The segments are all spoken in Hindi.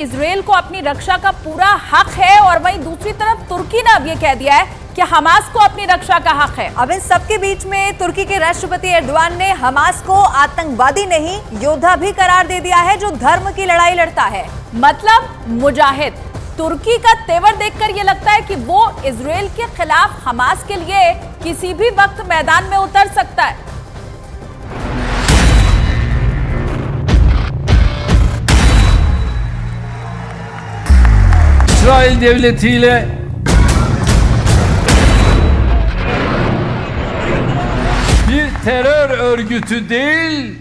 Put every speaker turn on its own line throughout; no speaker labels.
इजराइल को अपनी रक्षा का पूरा हक है और वहीं दूसरी तरफ तुर्की ने अब ये कह दिया है कि हमास को अपनी रक्षा का हक है।
अब इन सबके बीच में तुर्की के राष्ट्रपति एर्दोआन ने हमास को आतंकवादी नहीं योद्धा भी करार दे दिया है जो धर्म की लड़ाई लड़ता है,
मतलब मुजाहिद। तुर्की का तेवर देखकर ये लगता है कि वो इजराइल के खिलाफ हमास के लिए किसी भी वक्त मैदान में उतर सकता है।
İsrail devletiyle bir terör örgütü değil,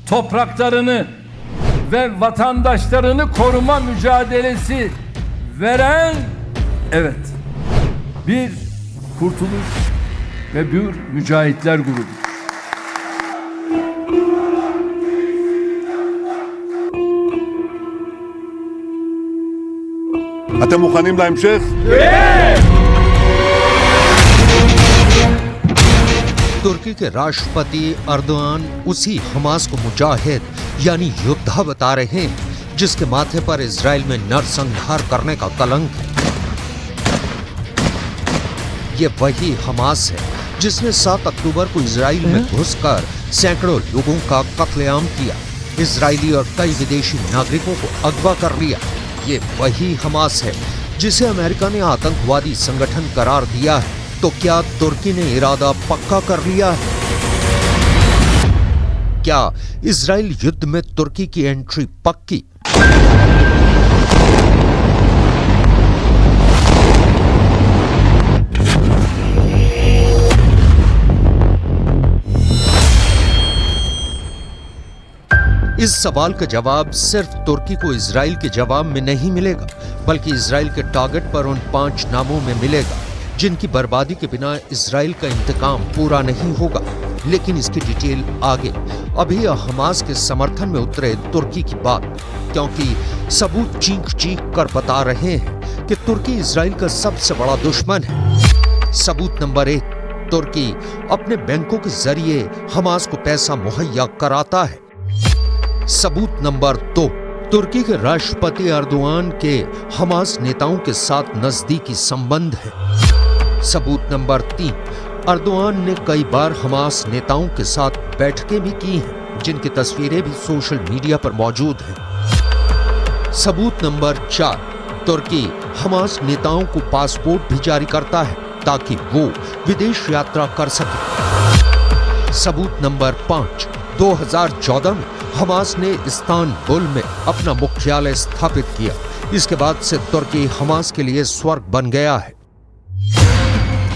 topraklarını ve vatandaşlarını koruma mücadelesi veren, evet, bir kurtuluş ve bir mücahitler grubu.
אתם מוכנים להמשך?
तुर्की के राष्ट्रपति अर्दोआन उसी हमास को मुजाहिद यानी योद्धा बता रहे हैं जिसके माथे पर इजराइल में नरसंहार करने का कलंक है। ये वही हमास है जिसने 7 अक्टूबर को इजराइल में घुसकर सैकड़ों लोगों का कत्लेआम किया, इजरायली और कई विदेशी नागरिकों को अगवा कर लिया। ये वही हमास है जिसे अमेरिका ने आतंकवादी संगठन करार दिया है। तो क्या तुर्की ने इरादा पक्का कर लिया है? क्या इजराइल युद्ध में तुर्की की एंट्री पक्की? इस सवाल का जवाब सिर्फ तुर्की को इजराइल के जवाब में नहीं मिलेगा, बल्कि इजराइल के टारगेट पर उन 5 नामों में मिलेगा जिनकी बर्बादी के बिना इजराइल का इंतकाम पूरा नहीं होगा। लेकिन इसकी डिटेल आगे। अभी हमास के समर्थन में उतरे तुर्की की बात, क्योंकि सबूत चीख चीख कर बता रहे हैं कि तुर्की इजराइल का सबसे बड़ा दुश्मन है। सबूत नंबर 1, तुर्की अपने बैंकों के जरिए हमास को पैसा मुहैया कराता है। सबूत नंबर 2, तुर्की के राष्ट्रपति अर्दोआन के हमास नेताओं के साथ नजदीकी संबंध है। सबूत नंबर 3, अर्दोआन ने कई बार हमास नेताओं के साथ बैठकें भी की हैं, जिनकी तस्वीरें भी सोशल मीडिया पर मौजूद हैं। सबूत नंबर 4, तुर्की हमास नेताओं को पासपोर्ट भी जारी करता है ताकि वो विदेश यात्रा कर सके। सबूत नंबर 5, 2014 में हमास ने इस्तांबुल में अपना मुख्यालय स्थापित किया। इसके बाद से तुर्की हमास के लिए स्वर्ग बन गया है।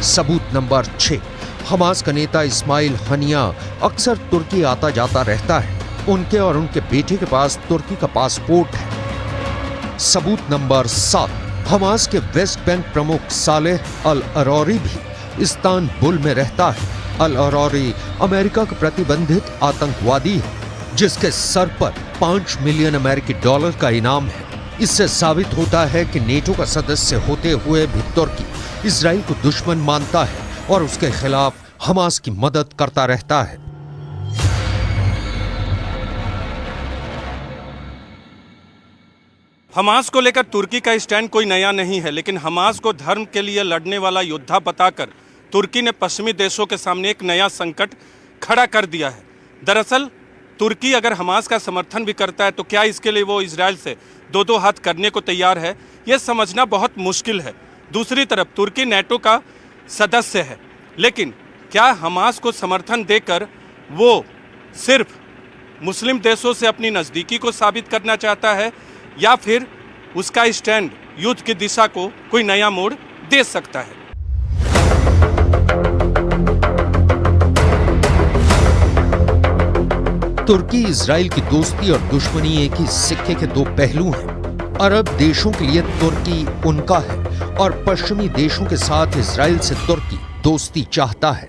सबूत नंबर 6, हमास का नेता इस्माइल हनिया अक्सर तुर्की आता जाता रहता है। उनके और उनके बेटे के पास तुर्की का पासपोर्ट है। सबूत नंबर 7, हमास के वेस्ट बैंक प्रमुख सालेह अल अरौरी भी इस्तांबुल में रहता है। अल अरौरी अमेरिका का प्रतिबंधित आतंकवादी है जिसके सर पर 5 मिलियन अमेरिकी डॉलर का इनाम है। इससे साबित होता है कि नेटो का सदस्य होते हुए भी तुर्की इजराइल को दुश्मन मानता है और उसके खिलाफ हमास की मदद करता रहता है।
हमास को लेकर तुर्की का स्टैंड कोई नया नहीं है, लेकिन हमास को धर्म के लिए लड़ने वाला योद्धा बताकर तुर्की ने पश्चिमी देशों के सामने एक नया संकट खड़ा कर दिया है। दरअसल तुर्की अगर हमास का समर्थन भी करता है तो क्या इसके लिए वो इजराइल से 2-2 हाथ करने को तैयार है, यह समझना बहुत मुश्किल है। दूसरी तरफ तुर्की नेटो का सदस्य है, लेकिन क्या हमास को समर्थन देकर वो सिर्फ मुस्लिम देशों से अपनी नज़दीकी को साबित करना चाहता है, या फिर उसका स्टैंड युद्ध की दिशा को कोई नया मोड़ दे सकता है?
तुर्की इजराइल की दोस्ती और दुश्मनी एक ही सिक्के के 2 पहलू हैं। अरब देशों के लिए तुर्की उनका है और पश्चिमी देशों के साथ इजराइल से तुर्की दोस्ती चाहता है।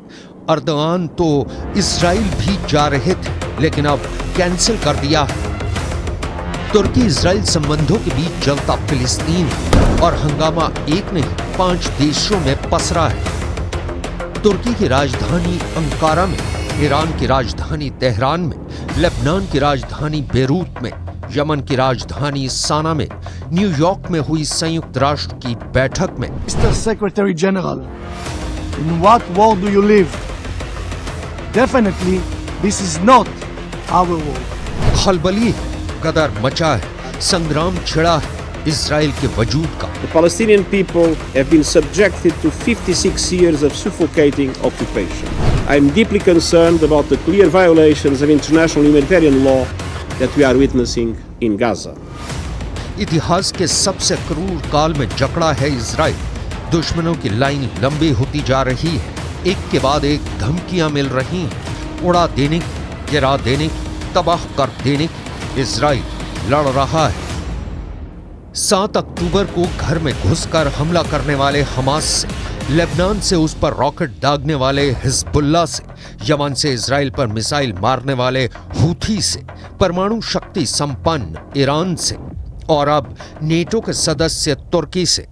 अर्दोआन तो इजराइल भी जा रहे थे, लेकिन अब कैंसिल कर दिया है। तुर्की इजराइल संबंधों के बीच जलता फिलिस्तीन और हंगामा एक नहीं 5 देशों में पसरा है। तुर्की की राजधानी अंकारा में, ईरान की राजधानी तेहरान में, लेबनान की राजधानी बेरूत में यमन की राजधानी साना में न्यूयॉर्क में हुई संयुक्त राष्ट्र की बैठक में
Mr. Secretary General, in what world do you live? Definitely, this is not our world.
खलबली गदर मचा है, संग्राम छिड़ा है इजराइल के वजूद का।
The Palestinian people have been subjected to 56 years of suffocating occupation. I am deeply concerned about the clear violations of international humanitarian law that we are witnessing in Gaza.
इतिहास के सबसे क्रूर काल में जकड़ा है इजराइल। दुश्मनों की लाइन लंबी होती जा रही है, एक के बाद एक धमकियां मिल रही हैं। उड़ा देने की, गिरा देने की, तबाह कर देने की इजराइल लड़ रहा है। 7 अक्टूबर को घर में घुसकर हमला करने वाले हमास से, लेबनान से उस पर रॉकेट दागने वाले हिजबुल्लाह से, यमन से इजराइल पर मिसाइल मारने वाले हूथी से, परमाणु शक्ति संपन्न ईरान से और अब नेटो के सदस्य तुर्की से